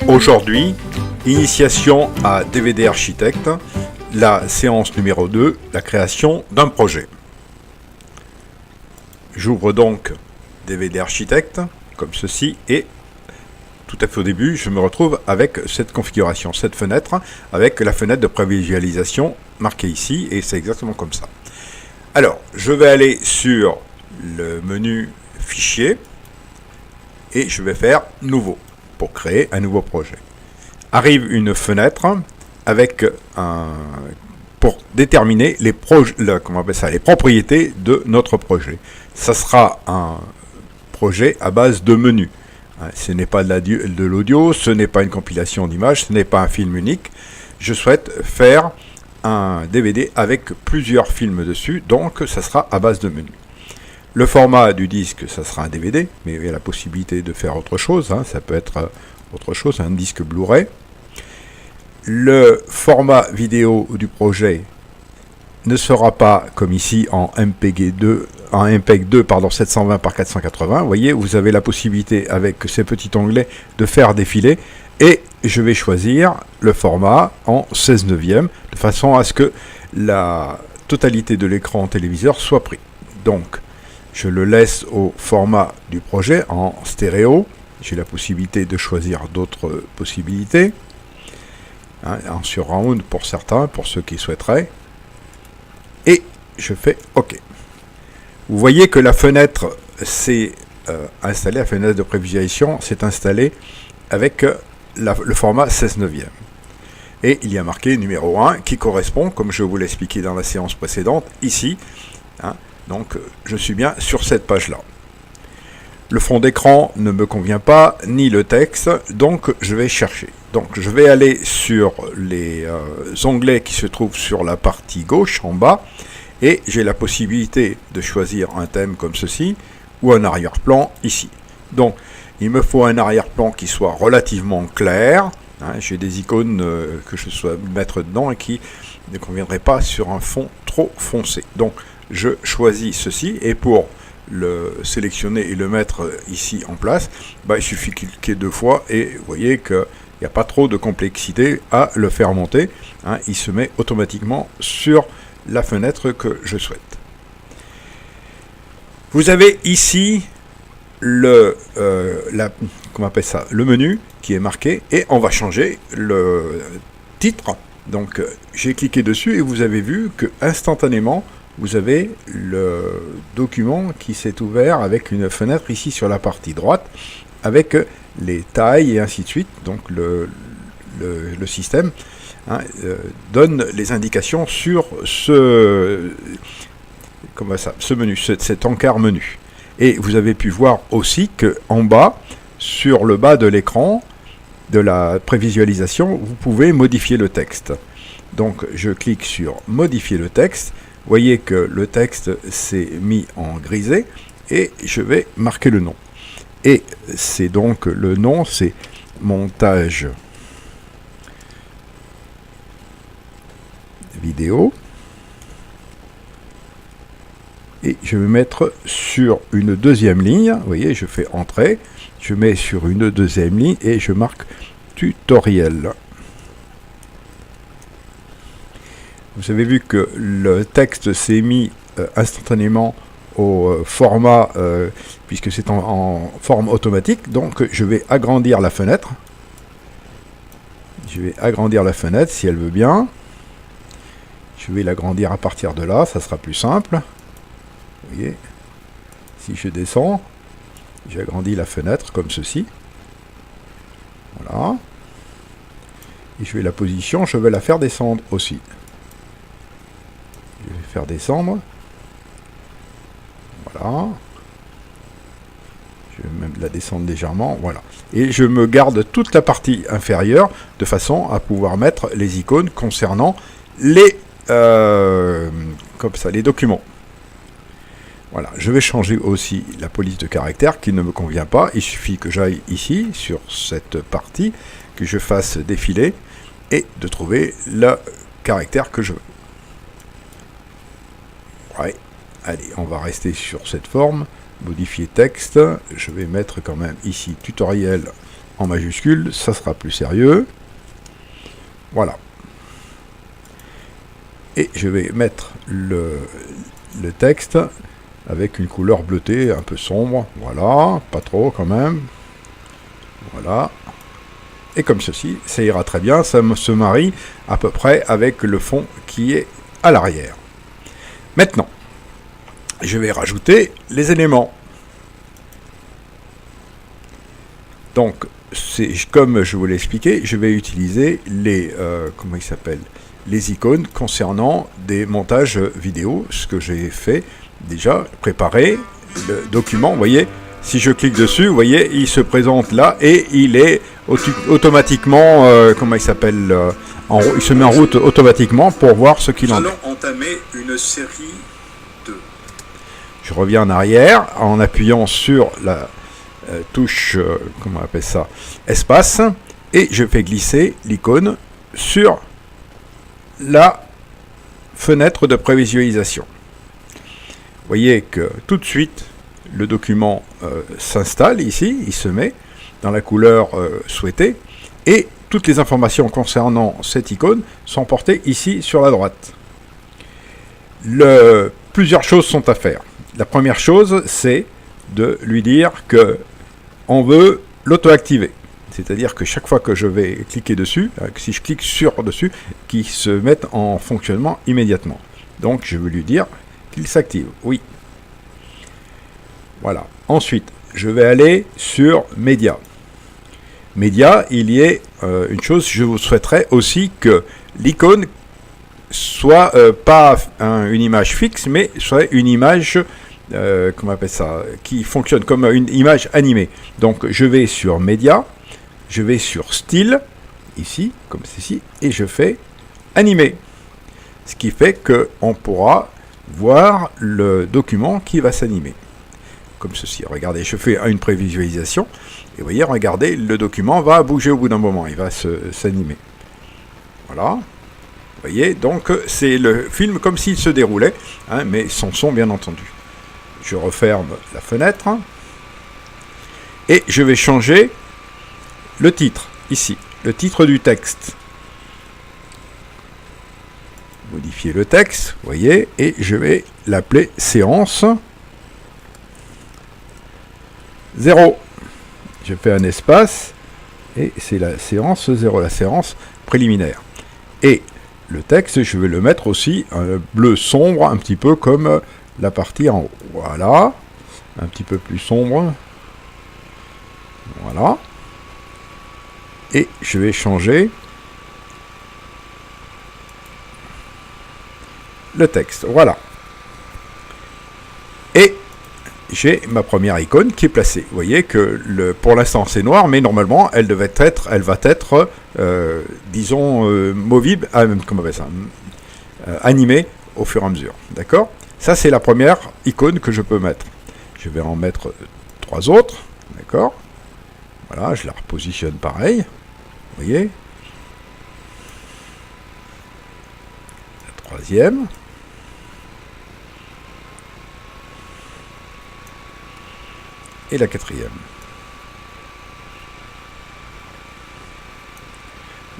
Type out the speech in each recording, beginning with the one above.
Aujourd'hui, initiation à DVD Architect, la séance numéro 2, la création d'un projet. J'ouvre donc DVD Architect, comme ceci, et tout à fait au début, je me retrouve avec cette configuration, cette fenêtre, avec la fenêtre de prévisualisation marquée ici, et c'est exactement comme ça. Alors, je vais aller sur le menu Fichier, et je vais faire Nouveau, pour créer un nouveau projet. Arrive une fenêtre avec pour déterminer les propriétés de notre projet. Ça sera un projet à base de menus. Ce n'est pas de l'audio, ce n'est pas une compilation d'images, ce n'est pas un film unique. Je souhaite faire un DVD avec plusieurs films dessus, donc ça sera à base de menus. Le format du disque, ça sera un DVD, mais il y a la possibilité de faire autre chose, ça peut être autre chose, un disque Blu-ray. Le format vidéo du projet ne sera pas comme ici en MPEG 2 720 par 480. Vous voyez, vous avez la possibilité avec ces petits onglets de faire défiler, et je vais choisir le format en 16 neuvième de façon à ce que la totalité de l'écran téléviseur soit pris. Donc je le laisse au format du projet en stéréo. J'ai la possibilité de choisir d'autres possibilités, en surround pour certains, pour ceux qui souhaiteraient, et je fais OK. Vous voyez que la fenêtre s'est installée, la fenêtre de prévisualisation s'est installée avec le format 16 neuvième. Et il y a marqué numéro 1 qui correspond, comme je vous l'ai expliqué dans la séance précédente, ici. Donc je suis bien sur cette page-là. Le fond d'écran ne me convient pas, ni le texte, donc je vais chercher. Donc je vais aller sur les onglets qui se trouvent sur la partie gauche, en bas, et j'ai la possibilité de choisir un thème comme ceci, ou un arrière-plan ici. Donc il me faut un arrière-plan qui soit relativement clair. J'ai des icônes que je souhaite mettre dedans et qui ne conviendraient pas sur un fond trop foncé. Donc je choisis ceci, et pour le sélectionner et le mettre ici en place, il suffit de cliquer 2 fois, et vous voyez qu'il n'y a pas trop de complexité à le faire monter. Il se met automatiquement sur la fenêtre que je souhaite. Vous avez ici le menu qui est marqué, et on va changer le titre. Donc j'ai cliqué dessus, et vous avez vu que instantanément vous avez le document qui s'est ouvert avec une fenêtre ici sur la partie droite, avec les tailles et ainsi de suite. Donc le système donne les indications sur ce menu, cet encart menu. Et vous avez pu voir aussi que en bas, sur le bas de l'écran de la prévisualisation, vous pouvez modifier le texte. Donc je clique sur modifier le texte. Vous voyez que le texte s'est mis en grisé, et je vais marquer le nom. Et c'est donc le nom, c'est montage vidéo. Et je vais mettre sur une deuxième ligne. Vous voyez, je fais entrée, je mets sur une deuxième ligne, et je marque tutoriel. Vous avez vu que le texte s'est mis instantanément au format, puisque c'est en forme automatique. Donc je vais agrandir la fenêtre. Je vais agrandir la fenêtre si elle veut bien. Je vais l'agrandir à partir de là, ça sera plus simple. Vous voyez, si je descends, j'agrandis la fenêtre comme ceci. Voilà. Et je vais la position, je vais la faire descendre aussi. Je vais faire descendre. Voilà. Je vais même la descendre légèrement. Voilà. Et je me garde toute la partie inférieure de façon à pouvoir mettre les icônes concernant les les documents. Voilà. Je vais changer aussi la police de caractère qui ne me convient pas. Il suffit que j'aille ici sur cette partie, que je fasse défiler, et de trouver le caractère que je veux. Ouais. Allez, on va rester sur cette forme. Modifier texte. Je vais mettre quand même ici tutoriel en majuscule, ça sera plus sérieux. Voilà. Et je vais mettre le texte avec une couleur bleutée un peu sombre. Voilà, pas trop quand même. Voilà. Et comme ceci, ça ira très bien. Ça se marie à peu près avec le fond qui est à l'arrière. Maintenant, je vais rajouter les éléments. Donc, c'est comme je vous l'ai expliqué, je vais utiliser les comment il s'appelle, les icônes concernant des montages vidéo, ce que j'ai fait déjà, préparer le document. Vous voyez, si je clique dessus, vous voyez, il se présente là et il est automatiquement, comment il s'appelle, il se met en route automatiquement pour voir ce qu'il en est. Nous allons entamer une série de... Je reviens en arrière en appuyant sur la touche, comment on appelle ça, espace, et je fais glisser l'icône sur la fenêtre de prévisualisation. Vous voyez que tout de suite le document s'installe ici, il se met dans la couleur souhaitée, et toutes les informations concernant cette icône sont portées ici sur la droite. Plusieurs choses sont à faire. La première chose, c'est de lui dire que on veut l'auto-activer. C'est-à-dire que chaque fois que je vais cliquer dessus, si je clique sur dessus, qu'il se mette en fonctionnement immédiatement. Donc je vais lui dire qu'il s'active. Oui. Voilà. Ensuite, je vais aller sur Média. Média, il y a une chose, je vous souhaiterais aussi que l'icône soit pas une image fixe, mais soit une image, comment on appelle ça, qui fonctionne comme une image animée. Donc je vais sur Média, je vais sur Style, ici, comme ceci, et je fais Animer. Ce qui fait qu'on pourra voir le document qui va s'animer. Comme ceci. Regardez, je fais une prévisualisation, et vous voyez, regardez, le document va bouger au bout d'un moment, il va s'animer. Voilà. Vous voyez, donc c'est le film comme s'il se déroulait, hein, mais sans son bien entendu. Je referme la fenêtre, et je vais changer le titre, ici, le titre du texte. Modifier le texte, vous voyez, et je vais l'appeler séance 0. Je fais un espace, et c'est la séance 0, la séance préliminaire. Et le texte, je vais le mettre aussi un bleu sombre, un petit peu comme la partie en haut. Voilà, un petit peu plus sombre. Voilà. Et je vais changer le texte. Voilà. Et j'ai ma première icône qui est placée. Vous voyez que pour l'instant c'est noir, mais normalement elle va être, disons, movible, comment on appelle ça, animée au fur et à mesure. D'accord ? Ça c'est la première icône que je peux mettre. Je vais en mettre 3 autres. D'accord ? Voilà, je la repositionne pareil. Vous voyez ? La troisième. Et la quatrième.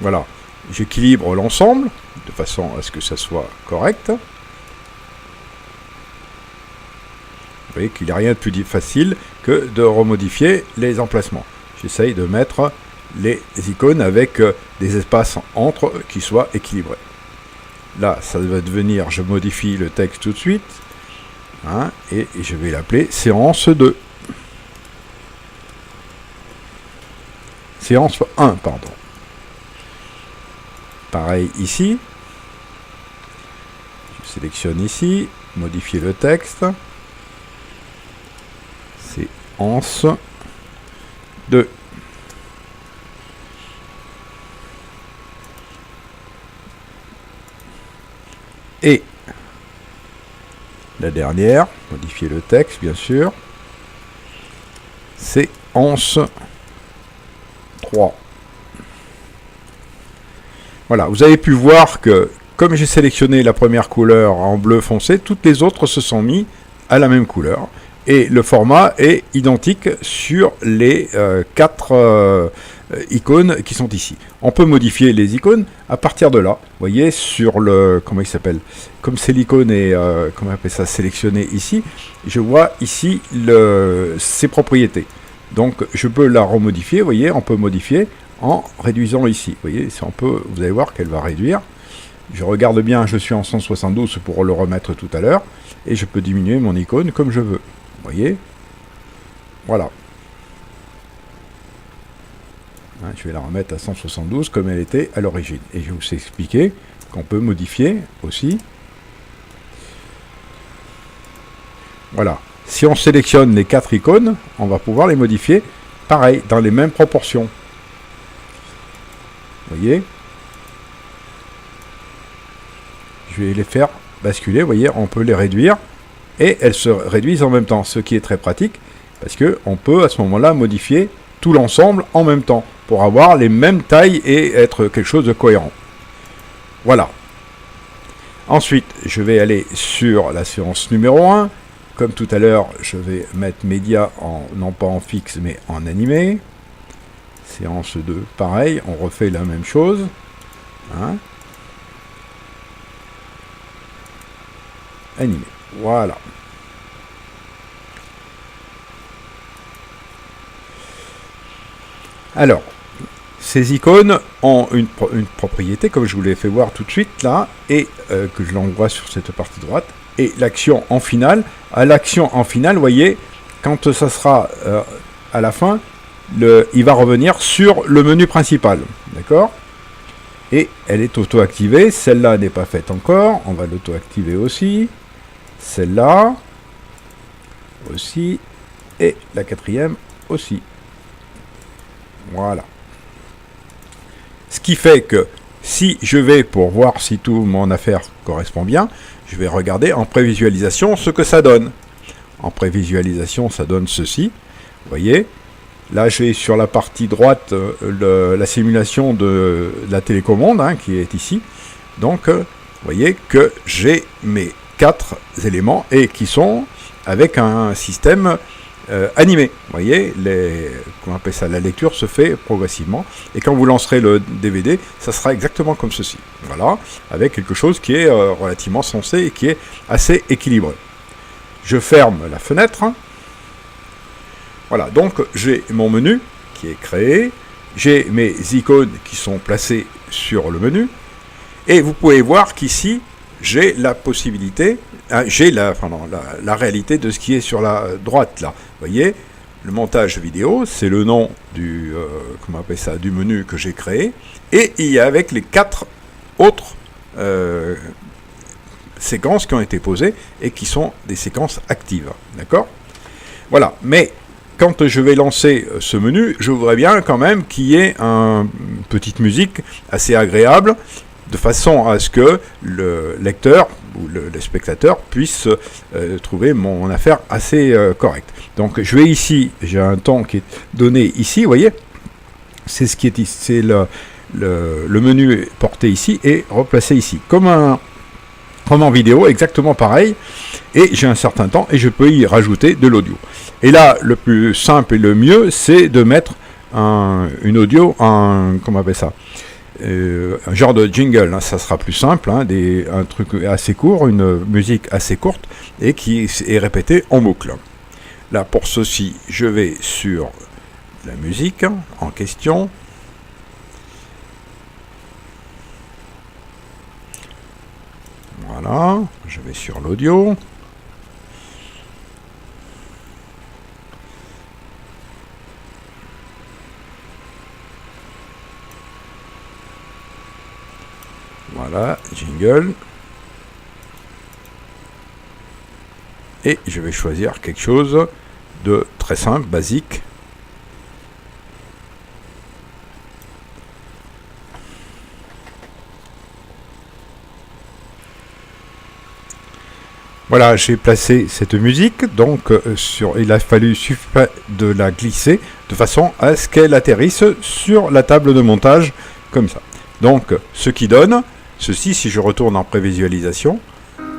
Voilà. J'équilibre l'ensemble de façon à ce que ça soit correct. Vous voyez qu'il n'y a rien de plus facile que de remodifier les emplacements. J'essaye de mettre les icônes avec des espaces entre qui soient équilibrés. Là, ça va devenir, je modifie le texte tout de suite, hein, et je vais l'appeler séance 2. Séance 1, pardon. Pareil ici. Je sélectionne ici, modifier le texte. Séance 2. Et la dernière, modifier le texte bien sûr, séance 3. Voilà, vous avez pu voir que comme j'ai sélectionné la première couleur en bleu foncé, toutes les autres se sont mis à la même couleur. Et le format est identique sur les 4 icônes qui sont ici. On peut modifier les icônes à partir de là. Vous voyez, sur le... Comment il s'appelle? Comme c'est l'icône est comment on appelle ça, sélectionnée ici, je vois ici ses propriétés. Donc je peux la remodifier. Vous voyez, on peut modifier en réduisant ici. Vous voyez, vous allez voir qu'elle va réduire. Je regarde bien, je suis en 172 pour le remettre tout à l'heure. Et je peux diminuer mon icône comme je veux. Vous voyez, voilà. Je vais la remettre à 172 comme elle était à l'origine. Et je vais vous expliquer qu'on peut modifier aussi. Voilà. Si on sélectionne les 4 icônes, on va pouvoir les modifier pareil, dans les mêmes proportions. Vous voyez, je vais les faire basculer. Vous voyez, on peut les réduire. Et elles se réduisent en même temps, ce qui est très pratique, parce qu'on peut à ce moment-là modifier tout l'ensemble en même temps, pour avoir les mêmes tailles et être quelque chose de cohérent. Voilà. Ensuite, je vais aller sur la séance numéro 1. Comme tout à l'heure, je vais mettre média, non pas en fixe, mais en animé. Séance 2, pareil, on refait la même chose. Hein. Animé. Voilà. Alors, ces icônes ont une propriété, comme je vous l'ai fait voir tout de suite là, et que je l'envoie sur cette partie droite. Et l'action en finale, à l'action en finale, vous voyez, quand ça sera à la fin, il va revenir sur le menu principal. D'accord? Et elle est auto-activée. Celle-là n'est pas faite encore. On va l'auto-activer aussi. Celle-là aussi. Et la 4e aussi. Voilà. Ce qui fait que si je vais, pour voir si tout mon affaire correspond bien, je vais regarder en prévisualisation ce que ça donne. En prévisualisation, ça donne ceci. Vous voyez, là j'ai sur la partie droite la simulation de la télécommande hein, qui est ici. Donc, vous voyez que j'ai mes 4 éléments et qui sont avec un système animé. Vous voyez, comment on appelle ça, la lecture se fait progressivement. Et quand vous lancerez le DVD, ça sera exactement comme ceci. Voilà, avec quelque chose qui est relativement sensé et qui est assez équilibré. Je ferme la fenêtre. Voilà, donc j'ai mon menu qui est créé. J'ai mes icônes qui sont placées sur le menu. Et vous pouvez voir qu'ici, j'ai la possibilité, j'ai la réalité de ce qui est sur la droite là. Vous voyez, le montage vidéo, c'est le nom du, comment on appelle ça, du menu que j'ai créé. Et il y a avec les 4 autres séquences qui ont été posées et qui sont des séquences actives. D'accord? Voilà, mais quand je vais lancer ce menu, je voudrais bien quand même qu'il y ait une petite musique assez agréable, de façon à ce que le lecteur ou le spectateur puisse trouver mon affaire assez correcte. Donc je vais ici, j'ai un temps qui est donné ici, vous voyez, c'est ce qui est ici, c'est le menu porté ici et replacé ici, comme en vidéo, exactement pareil, et j'ai un certain temps et je peux y rajouter de l'audio. Et là, le plus simple et le mieux, c'est de mettre une audio, comment on appelle ça, un genre de jingle, hein, ça sera plus simple, hein, un truc assez court, une musique assez courte et qui est répétée en boucle. Là, pour ceci, je vais sur la musique en question. Voilà, je vais sur l'audio. Voilà, jingle. Et je vais choisir quelque chose de très simple, basique. Voilà, j'ai placé cette musique, donc il a fallu de la glisser de façon à ce qu'elle atterrisse sur la table de montage, comme ça. Donc, ce qui donne ceci, si je retourne en prévisualisation,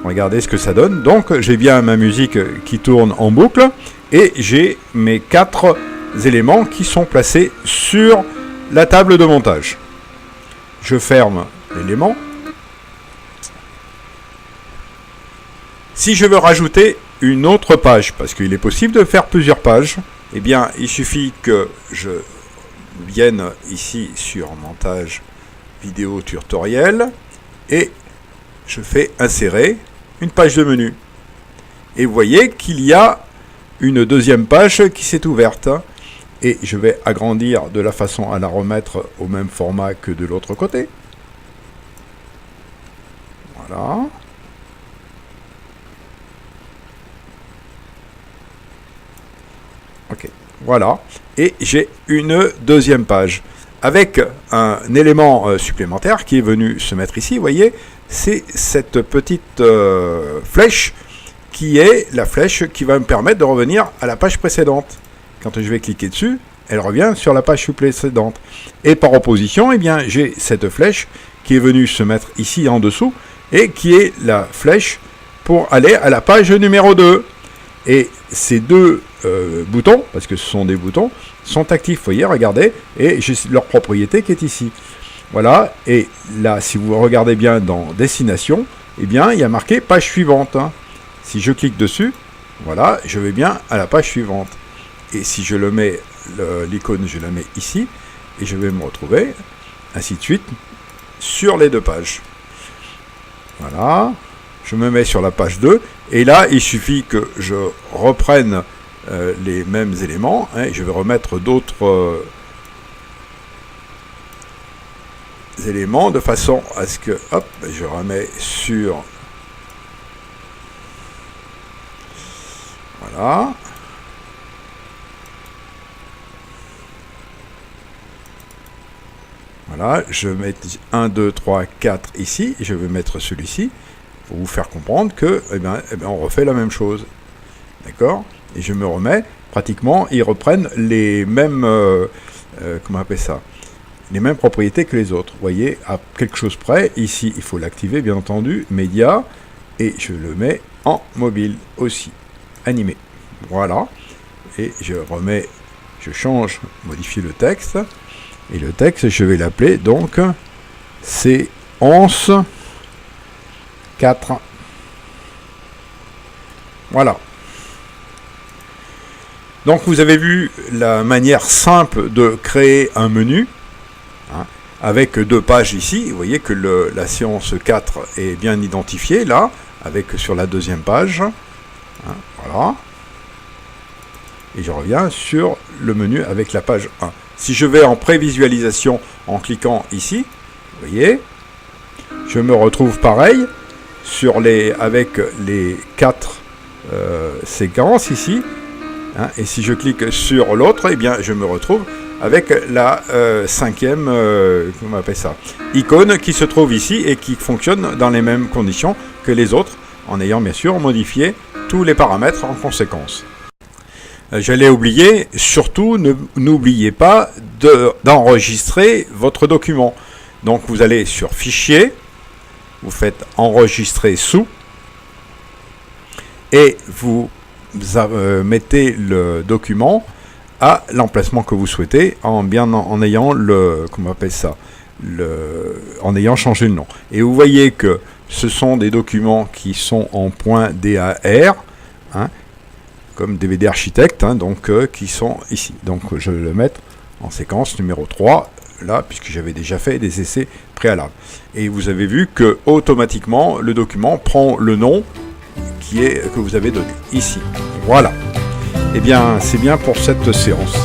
Regardez ce que ça donne. Donc j'ai bien ma musique qui tourne en boucle et j'ai mes 4 éléments qui sont placés sur la table de montage. Je ferme l'élément. Si je veux rajouter une autre page, parce qu'il est possible de faire plusieurs pages, eh bien il suffit que je vienne ici sur montage vidéo tutoriel et je fais insérer une page de menu. Et vous voyez qu'il y a une deuxième page qui s'est ouverte. Et je vais agrandir de la façon à la remettre au même format que de l'autre côté. Voilà. Ok, voilà. Et j'ai une deuxième page avec un élément supplémentaire qui est venu se mettre ici. Vous voyez, c'est cette petite flèche qui est la flèche qui va me permettre de revenir à la page précédente. Quand je vais cliquer dessus, elle revient sur la page précédente. Et par opposition, eh bien, j'ai cette flèche qui est venue se mettre ici en dessous et qui est la flèche pour aller à la page numéro 2. Et ces deux boutons, parce que ce sont des boutons, sont actifs. Vous voyez, regardez, et j'ai leur propriété qui est ici. Voilà, et là, si vous regardez bien dans Destination, eh bien, il y a marqué page suivante. Hein. Si je clique dessus, voilà, je vais bien à la page suivante. Et si je le mets, l'icône, je la mets ici, et je vais me retrouver, ainsi de suite, sur les 2 pages. Voilà, je me mets sur la page 2, et là, il suffit que je reprenne les mêmes éléments, hein, et je vais remettre d'autres éléments, de façon à ce que, hop, je remets sur... Voilà. Voilà, je mets 1, 2, 3, 4 ici, et je vais mettre celui-ci, pour vous faire comprendre que, eh bien, on refait la même chose. D'accord? Et je me remets, pratiquement, ils reprennent les mêmes, comment on appelle ça? Les mêmes propriétés que les autres. Vous voyez, à quelque chose près, ici, il faut l'activer, bien entendu, média, et je le mets en mobile aussi, animé. Voilà, et je remets, je change, modifie le texte. Et le texte, je vais l'appeler donc C11 4. Voilà. Donc vous avez vu la manière simple de créer un menu, hein, avec 2 pages ici. Vous voyez que la séance 4 est bien identifiée là, avec sur la 2e page. Hein, voilà. Et je reviens sur le menu avec la page 1. Si je vais en prévisualisation en cliquant ici, vous voyez, je me retrouve pareil sur avec les 4 séquences ici. Hein, et si je clique sur l'autre, eh bien, je me retrouve avec la 5e, comment on appelle ça, icône qui se trouve ici et qui fonctionne dans les mêmes conditions que les autres, en ayant bien sûr modifié tous les paramètres en conséquence. J'allais oublier, surtout n'oubliez pas d'enregistrer votre document. Donc vous allez sur Fichier, vous faites Enregistrer sous, et vous mettez le document à l'emplacement que vous souhaitez, en ayant comment on appelle ça, en ayant changé le nom. Et vous voyez que ce sont des documents qui sont en .dar, hein, comme DVD Architecte, hein, donc qui sont ici. Donc je vais le mettre en séquence numéro 3, là, puisque j'avais déjà fait des essais préalables. Et vous avez vu que automatiquement le document prend le nom que vous avez donné ici. Voilà. Eh bien, c'est bien pour cette séance.